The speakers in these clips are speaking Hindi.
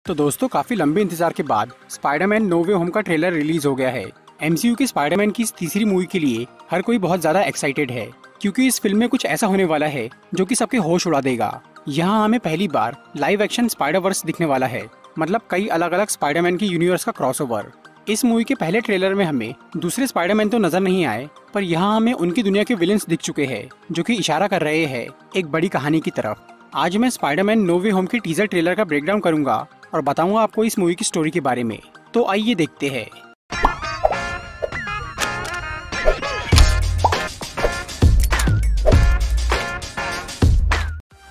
तो दोस्तों काफी लंबे इंतजार के बाद स्पाइडरमैन नो वे होम का ट्रेलर रिलीज हो गया है। एमसीयू के स्पाइडरमैन की इस तीसरी मूवी के लिए हर कोई बहुत ज्यादा एक्साइटेड है, क्योंकि इस फिल्म में कुछ ऐसा होने वाला है जो कि सबके होश उड़ा देगा। यहाँ हमें पहली बार लाइव एक्शन स्पाइडरवर्स दिखने वाला है, मतलब कई अलग अलग स्पाइडरमैन की यूनिवर्स का क्रॉसओवर। इस मूवी के पहले ट्रेलर में हमें दूसरे स्पाइडरमैन तो नजर नहीं आए, पर यहाँ हमें उनकी दुनिया के विलेंस दिख चुके हैं, जो कि इशारा कर रहे हैं एक बड़ी कहानी की तरफ। आज मैं स्पाइडरमैन नो वे होम के टीजर ट्रेलर का ब्रेकडाउन करूंगा और बताऊंगा आपको इस मूवी की स्टोरी के बारे में। तो आइए देखते हैं।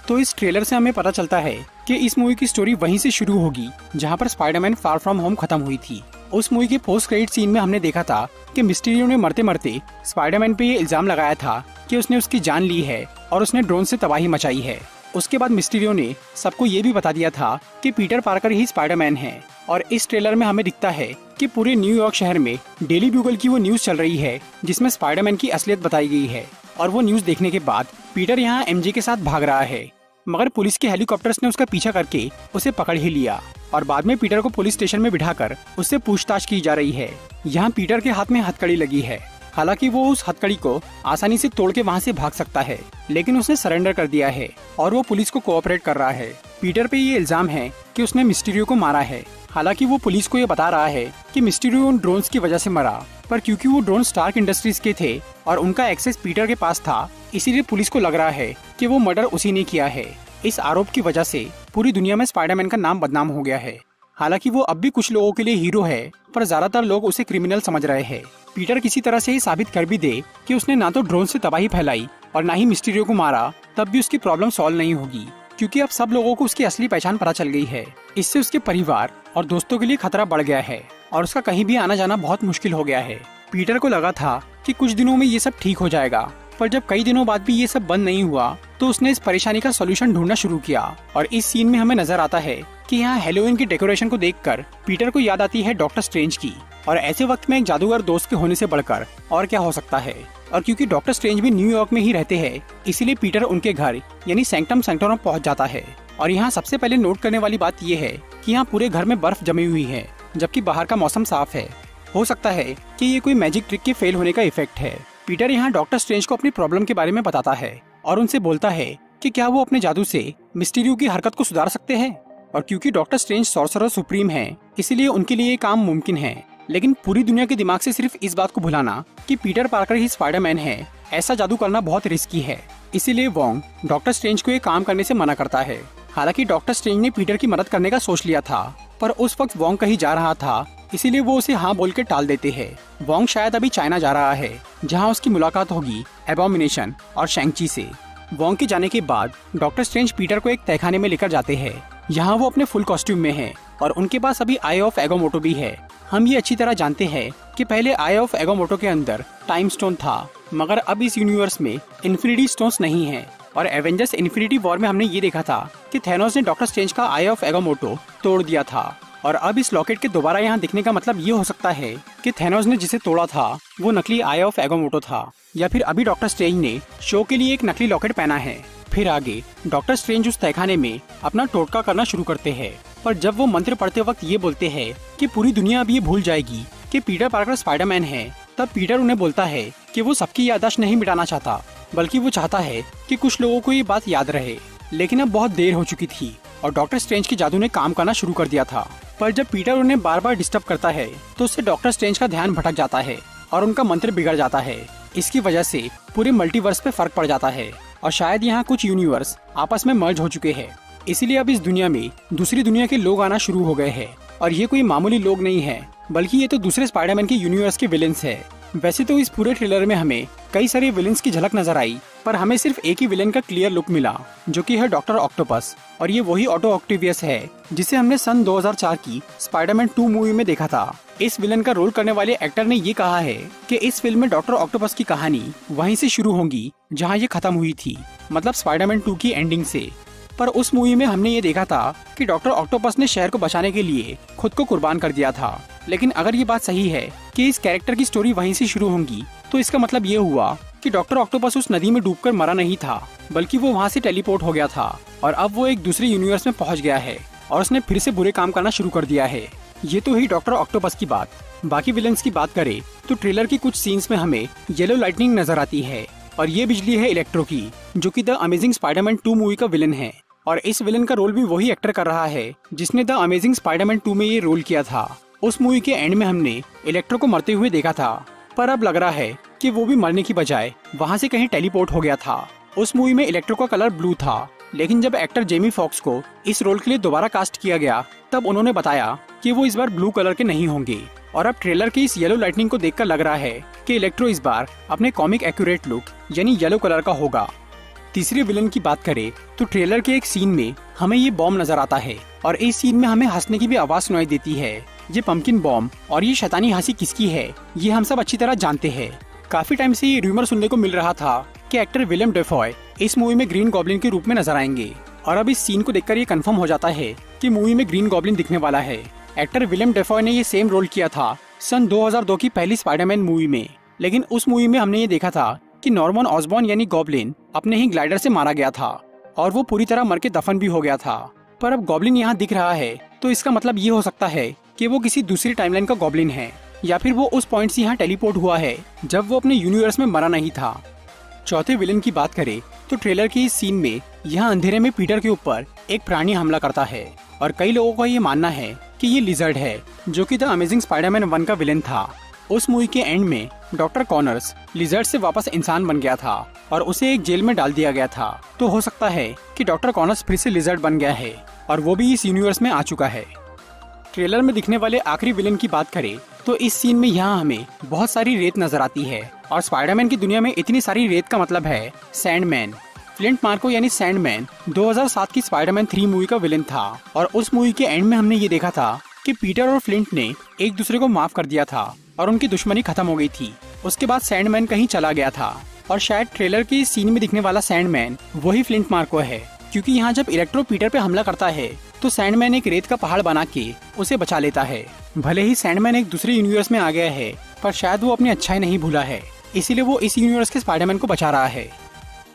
तो इस ट्रेलर से हमें पता चलता है कि इस मूवी की स्टोरी वहीं से शुरू होगी जहां पर स्पाइडरमैन फार फ्रॉम होम खत्म हुई थी। उस मूवी के पोस्ट क्रेडिट सीन में हमने देखा था कि मिस्टीरियो ने मरते मरते स्पाइडरमैन पे ये इल्जाम लगाया था कि उसने उसकी जान ली है और उसने ड्रोन से तबाही मचाई है। उसके बाद मिस्टीरियो ने सबको ये भी बता दिया था कि पीटर पार्कर ही स्पाइडरमैन है। और इस ट्रेलर में हमें दिखता है कि पूरे न्यूयॉर्क शहर में डेली ब्यूगल की वो न्यूज चल रही है जिसमें स्पाइडरमैन की असलियत बताई गई है। और वो न्यूज देखने के बाद पीटर यहाँ एमजे के साथ भाग रहा है, मगर पुलिस के हेलीकॉप्टर्स ने उसका पीछा करके उसे पकड़ ही लिया। और बाद में पीटर को पुलिस स्टेशन में बिठाकर उससे पूछताछ की जा रही है। यहाँ पीटर के हाथ में हथकड़ी लगी है, हालांकि वो उस हथकड़ी को आसानी से तोड़ के वहाँ से भाग सकता है, लेकिन उसने सरेंडर कर दिया है और वो पुलिस को कोऑपरेट कर रहा है। पीटर पे ये इल्जाम है कि उसने मिस्टीरियो को मारा है, हालांकि वो पुलिस को ये बता रहा है कि मिस्टीरियो उन ड्रोन्स की वजह से मरा, पर क्योंकि वो ड्रोन स्टार्क इंडस्ट्रीज के थे और उनका एक्सेस पीटर के पास था, इसीलिए पुलिस को लग रहा है कि वो मर्डर उसी ने किया है। इस आरोप की वजह से पूरी दुनिया में स्पाइडरमैन का नाम बदनाम हो गया है। हालांकि वो अब भी कुछ लोगों के लिए हीरो है, पर ज्यादातर लोग उसे क्रिमिनल समझ रहे हैं। पीटर किसी तरह से ये साबित कर भी दे कि उसने ना तो ड्रोन से तबाही फैलाई और ना ही मिस्टीरियो को मारा, तब भी उसकी प्रॉब्लम सॉल्व नहीं होगी, क्योंकि अब सब लोगों को उसकी असली पहचान पता चल गई है। इससे उसके परिवार और दोस्तों के लिए खतरा बढ़ गया है और उसका कहीं भी आना जाना बहुत मुश्किल हो गया है। पीटर को लगा था कि कुछ दिनों में ये सब ठीक हो जाएगा, पर जब कई दिनों बाद भी ये सब बंद नहीं हुआ तो उसने इस परेशानी का सॉल्यूशन ढूंढना शुरू किया। और इस सीन में हमें नजर आता है कि यहाँ हेलोवीन की डेकोरेशन को देखकर पीटर को याद आती है डॉक्टर स्ट्रेंज की। और ऐसे वक्त में एक जादूगर दोस्त के होने से बढ़कर और क्या हो सकता है। और क्योंकि डॉक्टर स्ट्रेंज भी न्यूयॉर्क में ही रहते हैं, इसीलिए पीटर उनके घर यानी सैंक्टम सैंक्टोरम पहुँच जाता है। और यहाँ सबसे पहले नोट करने वाली बात यह है कि यहाँ पूरे घर में बर्फ जमी हुई है, जबकि बाहर का मौसम साफ है। हो सकता है कि ये कोई मैजिक ट्रिक के फेल होने का इफेक्ट है। पीटर यहाँ डॉक्टर स्ट्रेंज को अपनी प्रॉब्लम के बारे में बताता है और उनसे बोलता है कि क्या वो अपने जादू से मिस्टीरियो की हरकत को सुधार सकते हैं। और क्योंकि डॉक्टर स्ट्रेंज सॉर्सरर सुप्रीम है, इसीलिए उनके लिए ये काम मुमकिन है। लेकिन पूरी दुनिया के दिमाग से सिर्फ इस बात को भुलाना कि पीटर पार्कर ही स्पाइडरमैन है, ऐसा जादू करना बहुत रिस्की है। इसीलिए वोंग डॉक्टर स्ट्रेंज को ये काम करने से मना करता है। हालांकि डॉक्टर स्ट्रेंज ने पीटर की मदद करने का सोच लिया था, पर उस वक्त वोंग कहीं जा रहा था, इसीलिए वो उसे हाँ बोल के टाल देते हैं। वोंग शायद अभी चाइना जा रहा है, जहाँ उसकी मुलाकात होगी एबोमिनेशन और शैंग-ची से। वोंग के जाने के बाद डॉक्टर स्ट्रेंज पीटर को एक तहखाने में लेकर जाते हैं। यहाँ वो अपने फुल कॉस्ट्यूम में है और उनके पास अभी आई ऑफ एगोमोटो भी है। हम ये अच्छी तरह जानते हैं कि पहले आई ऑफ एगोमोटो के अंदर टाइम स्टोन था, मगर अब इस यूनिवर्स में इन्फिनिटी स्टोन्स नहीं है। और एवेंजर्स इन्फिनिटी वॉर में हमने ये देखा था कि थैनोस ने डॉक्टर स्ट्रेंज का आई ऑफ एगोमोटो तोड़ दिया था। और अब इस लॉकेट के दोबारा यहाँ दिखने का मतलब ये हो सकता है कि थैनोस ने जिसे तोड़ा था वो नकली आई ऑफ एगोमोटो था, या फिर अभी डॉक्टर स्ट्रेंज ने शो के लिए एक नकली लॉकेट पहना है। फिर आगे डॉक्टर स्ट्रेंज उस तहखाने में अपना टोटका करना शुरू करते हैं, पर जब वो मंत्र पढ़ते वक्त ये बोलते हैं कि पूरी दुनिया अब ये भूल जाएगी कि पीटर पार्कर स्पाइडरमैन है, तब पीटर उन्हें बोलता है कि वो सबकी याददाश्त नहीं मिटाना चाहता, बल्कि वो चाहता है कि कुछ लोगों को ये बात याद रहे। लेकिन अब बहुत देर हो चुकी थी और डॉक्टर स्ट्रेंज के जादू ने काम करना शुरू कर दिया था। पर जब पीटर उन्हें बार बार डिस्टर्ब करता है तो उससे डॉक्टर स्ट्रेंज का ध्यान भटक जाता है और उनका मंत्र बिगड़ जाता है। इसकी वजह से पूरे मल्टीवर्स पे फर्क पड़ जाता है और शायद यहाँ कुछ यूनिवर्स आपस में मर्ज हो चुके हैं। इसीलिए अब इस दुनिया में दूसरी दुनिया के लोग आना शुरू हो गए हैं। और ये कोई मामूली लोग नहीं है, बल्कि ये तो दूसरे स्पाइडरमैन के यूनिवर्स के विलेंस है। वैसे तो इस पूरे ट्रेलर में हमें कई सारे विलेंस की झलक नजर आई, पर हमें सिर्फ एक ही विलेन का क्लियर लुक मिला, जो कि है डॉक्टर ऑक्टोपस। और ये वही ऑटो ऑक्टेवियस है जिसे हमने सन 2004 की स्पाइडरमैन 2 मूवी में देखा था। इस विलेन का रोल करने वाले एक्टर ने ये कहा है कि इस फिल्म में डॉक्टर ऑक्टोपस की कहानी वहीं से शुरू होगी जहाँ ये खत्म हुई थी, मतलब स्पाइडरमैन 2 की एंडिंग से। पर उस मूवी में हमने ये देखा था कि डॉक्टर ऑक्टोपस ने शहर को बचाने के लिए खुद को कुर्बान कर दिया था। लेकिन अगर ये बात सही है कि इस कैरेक्टर की स्टोरी वहीं से शुरू होगी, तो इसका मतलब ये हुआ कि डॉक्टर ऑक्टोपस उस नदी में डूबकर मरा नहीं था, बल्कि वो वहाँ से टेलीपोर्ट हो गया था और अब वो एक दूसरे यूनिवर्स में पहुँच गया है। और उसने फिर से बुरे काम करना शुरू कर दिया है। ये तो ही डॉक्टर ऑक्टोपस की बात। बाकी विलन्स की बात करें तो ट्रेलर की कुछ सीन्स में हमें येलो लाइटनिंग नजर आती है और ये बिजली है इलेक्ट्रो की, जो कि द अमेजिंग स्पाइडरमैन 2 मूवी का विलन है। और इस विलन का रोल भी वही एक्टर कर रहा है जिसने द अमेजिंग स्पाइडरमैन 2 में ये रोल किया था। उस मूवी के एंड में हमने इलेक्ट्रो को मरते हुए देखा था, पर अब लग रहा है कि वो भी मरने की बजाय वहाँ से कहीं टेलीपोर्ट हो गया था। उस मूवी में इलेक्ट्रो का कलर ब्लू था, लेकिन जब एक्टर जेमी फॉक्स को इस रोल के लिए दोबारा कास्ट किया गया तब उन्होंने बताया कि वो इस बार ब्लू कलर के नहीं होंगे। और अब ट्रेलर की इस येलो लाइटनिंग को देखकर लग रहा है कि इलेक्ट्रो इस बार अपने कॉमिक एक्यूरेट लुक यानी येलो कलर का होगा। तीसरे विलन की बात करें तो ट्रेलर के एक सीन में हमें ये बॉम्ब नजर आता है और इस सीन में हमें हंसने की भी आवाज सुनाई देती है। ये पंपकिन बॉम्ब और ये शैतानी हंसी किसकी है ये हम सब अच्छी तरह जानते हैं। काफी टाइम से ये रूमर सुनने को मिल रहा था कि एक्टर विलियम डेफॉय इस मूवी में ग्रीन गॉब्लिन के रूप में नजर आएंगे और अब इस सीन को देखकर ये कंफर्म हो जाता है कि मूवी में ग्रीन गॉब्लिन दिखने वाला है। एक्टर विलियम डेफॉय ने ये सेम रोल किया था सन 2002 की पहली स्पाइडरमैन मूवी में, लेकिन उस मूवी में हमने ये देखा था कि नॉर्मन ऑसबॉर्न यानी गॉब्लिन अपने ही ग्लाइडर से मारा गया था और वो पूरी तरह मर के दफन भी हो गया था। पर अब गॉब्लिन यहाँ दिख रहा है तो इसका मतलब ये हो सकता है कि वो किसी दूसरी टाइमलाइन का गॉब्लिन है या फिर वो उस पॉइंट से यहाँ टेलीपोर्ट हुआ है जब वो अपने यूनिवर्स में मरा नहीं था। चौथे विलन की बात करें तो ट्रेलर के इस सीन में यहाँ अंधेरे में पीटर के ऊपर एक प्राणी हमला करता है और कई लोगों का ये मानना है कि ये लिजर्ड है जो कि द अमेजिंग स्पाइडरमैन 1 का विलन था। उस मूवी के एंड में डॉक्टर कॉनर्स लिजर्ड से वापस इंसान बन गया था और उसे एक जेल में डाल दिया गया था, तो हो सकता है कि डॉक्टर कॉनर्स फिर से लिजर्ड बन गया है और वो भी इस यूनिवर्स में आ चुका है। ट्रेलर में दिखने वाले आखिरी विलन की बात करें तो इस सीन में यहाँ हमें बहुत सारी रेत नजर आती है और स्पाइडरमैन की दुनिया में इतनी सारी रेत का मतलब है सैंडमैन। फ्लिंट मार्को यानी सैंडमैन 2007 की स्पाइडरमैन 3 मूवी का विलन था और उस मूवी के एंड में हमने ये देखा था कि पीटर और फ्लिंट ने एक दूसरे को माफ कर दिया था और उनकी दुश्मनी खत्म हो गई थी। उसके बाद सैंडमैन कहीं चला गया था और शायद ट्रेलर के सीन में दिखने वाला सैंडमैन वही फ्लिंट मार्को है, क्योंकि यहाँ जब इलेक्ट्रो पीटर पे हमला करता है तो सैंडमैन एक रेत का पहाड़ बना के उसे बचा लेता है। भले ही सैंडमैन एक दूसरे यूनिवर्स में आ गया है पर शायद वो अपनी अच्छाई नहीं भूला है, इसीलिए वो इस यूनिवर्स के स्पाइडरमैन को बचा रहा है।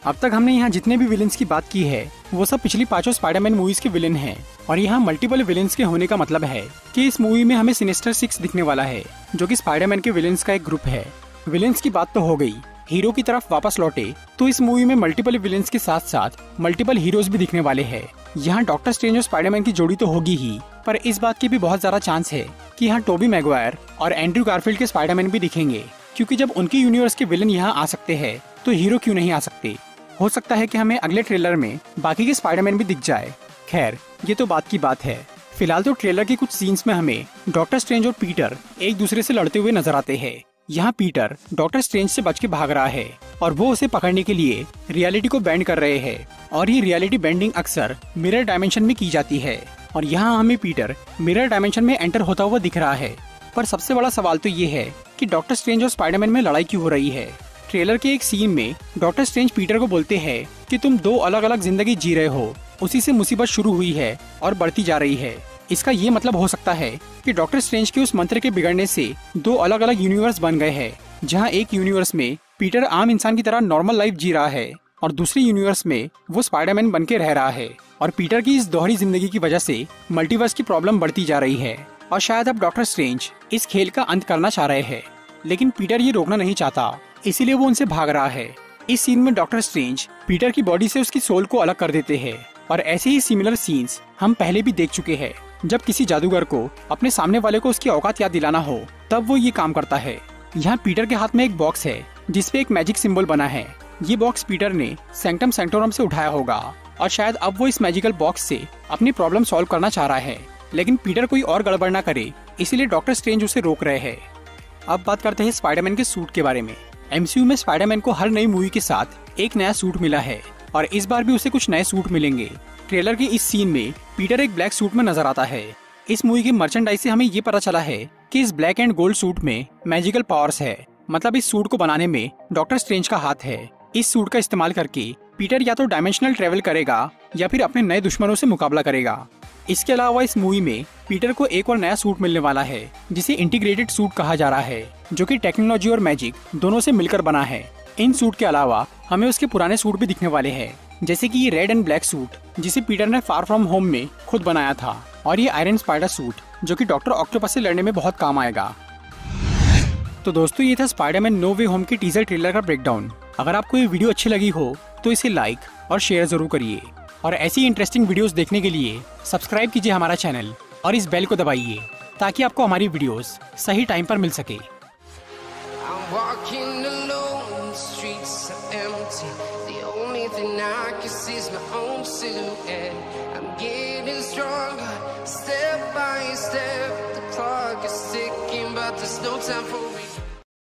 अब तक हमने यहाँ जितने भी विलेंस की बात की है वो सब पिछली 5 स्पाइडरमैन मूवीज के विलेन हैं और यहाँ मल्टीपल विलेंस के होने का मतलब है कि इस मूवी में हमें सिनिस्टर 6 दिखने वाला है जो कि स्पाइडरमैन के विलेंस का एक ग्रुप है। विलेंस की बात तो हो गई, हीरो की तरफ वापस लौटे तो इस मूवी में मल्टीपल विलेंस के साथ साथ मल्टीपल हीरोज भी दिखने वाले हैं। यहाँ डॉक्टर स्ट्रेंज और स्पाइडरमैन की जोड़ी तो होगी ही, पर इस बात की भी बहुत ज्यादा चांस है कि यहाँ टोबी मैगवायर और एंड्रू गारफील्ड के स्पाइडरमैन भी दिखेंगे, क्योंकि जब उनके यूनिवर्स के विलन यहाँ आ सकते हैं तो हीरो क्यों नहीं आ सकते। हो सकता है कि हमें अगले ट्रेलर में बाकी के स्पाइडरमैन भी दिख जाए। खैर ये तो बात की बात है। फिलहाल तो ट्रेलर के कुछ सीन्स में हमें डॉक्टर स्ट्रेंज और पीटर एक दूसरे से लड़ते हुए नजर आते हैं। यहाँ पीटर डॉक्टर स्ट्रेंज से बच के भाग रहा है और वो उसे पकड़ने के लिए रियलिटी को बेंड कर रहे हैं और ये रियलिटी बेंडिंग अक्सर मिरर डायमेंशन में की जाती है और यहाँ हमें पीटर मिरर डायमेंशन में एंटर होता हुआ दिख रहा है। पर सबसे बड़ा सवाल तो ये है कि डॉक्टर स्ट्रेंज और स्पाइडरमैन में लड़ाई क्यों हो रही है। ट्रेलर के एक सीन में डॉक्टर स्ट्रेंज पीटर को बोलते हैं कि तुम 2 अलग अलग जिंदगी जी रहे हो, उसी से मुसीबत शुरू हुई है और बढ़ती जा रही है। इसका ये मतलब हो सकता है कि डॉक्टर स्ट्रेंज के उस मंत्र के बिगड़ने से 2 अलग अलग यूनिवर्स बन गए हैं, जहाँ एक यूनिवर्स में पीटर आम इंसान की तरह नॉर्मल लाइफ जी रहा है और दूसरे यूनिवर्स में वो स्पाइडरमैन बन के रह रहा है और पीटर की इस दोहरी जिंदगी की वजह से मल्टीवर्स की प्रॉब्लम बढ़ती जा रही है और शायद अब डॉक्टर स्ट्रेंज इस खेल का अंत करना चाह रहे हैं, लेकिन पीटर ये रोकना नहीं चाहता, इसीलिए वो उनसे भाग रहा है। इस सीन में डॉक्टर स्ट्रेंज पीटर की बॉडी से उसकी सोल को अलग कर देते हैं और ऐसे ही सिमिलर सीन्स हम पहले भी देख चुके हैं। जब किसी जादूगर को अपने सामने वाले को उसकी औकात याद दिलाना हो तब वो ये काम करता है। यहाँ पीटर के हाथ में एक बॉक्स है जिसपे एक मैजिक सिंबल बना है। ये बॉक्स पीटर ने सैंक्टम सैंक्टोरम से उठाया होगा और शायद अब वो इस मैजिकल बॉक्स से अपनी प्रॉब्लम सॉल्व करना चाह रहा है, लेकिन पीटर कोई और गड़बड़ ना करे इसीलिए डॉक्टर स्ट्रेंज उसे रोक रहे हैं। अब बात करते हैं स्पाइडरमैन के सूट के बारे में। एमसीयू में स्पाइडरमैन को हर नई मूवी के साथ एक नया सूट मिला है और इस बार भी उसे कुछ नए सूट मिलेंगे। ट्रेलर के इस सीन में पीटर एक ब्लैक सूट में नजर आता है। इस मूवी की मर्चेंडाइज से हमें ये पता चला है कि इस ब्लैक एंड गोल्ड सूट में मैजिकल पावर्स है, मतलब इस सूट को बनाने में डॉक्टर स्ट्रेंज का हाथ है। इस सूट का इस्तेमाल करके पीटर या तो डायमेंशनल ट्रेवल करेगा या फिर अपने नए दुश्मनों से मुकाबला करेगा। इसके अलावा इस मूवी में पीटर को एक और नया सूट मिलने वाला है जिसे इंटीग्रेटेड सूट कहा जा रहा है, जो कि टेक्नोलॉजी और मैजिक दोनों से मिलकर बना है। इन सूट के अलावा हमें उसके पुराने सूट भी दिखने वाले हैं। जैसे कि ये रेड एंड ब्लैक सूट जिसे पीटर ने फार फ्रॉम होम में खुद बनाया था, और ये आयरन स्पाइडर सूट जो कि डॉक्टर ऑक्टोपस से लड़ने में बहुत काम आएगा। तो दोस्तों ये था स्पाइडरमैन नो वे होम के टीजर ट्रेलर का ब्रेकडाउन। अगर आपको ये वीडियो अच्छी लगी हो तो इसे लाइक और शेयर जरूर करिए, और ऐसी इंटरेस्टिंग वीडियोस देखने के लिए सब्सक्राइब कीजिए हमारा चैनल और इस बेल को दबाइए ताकि आपको हमारी वीडियोस सही टाइम पर मिल सके। Walking alone, the streets are empty. The only thing I can see is my own silhouette. I'm getting stronger, step by step. The clock is ticking, but there's no time for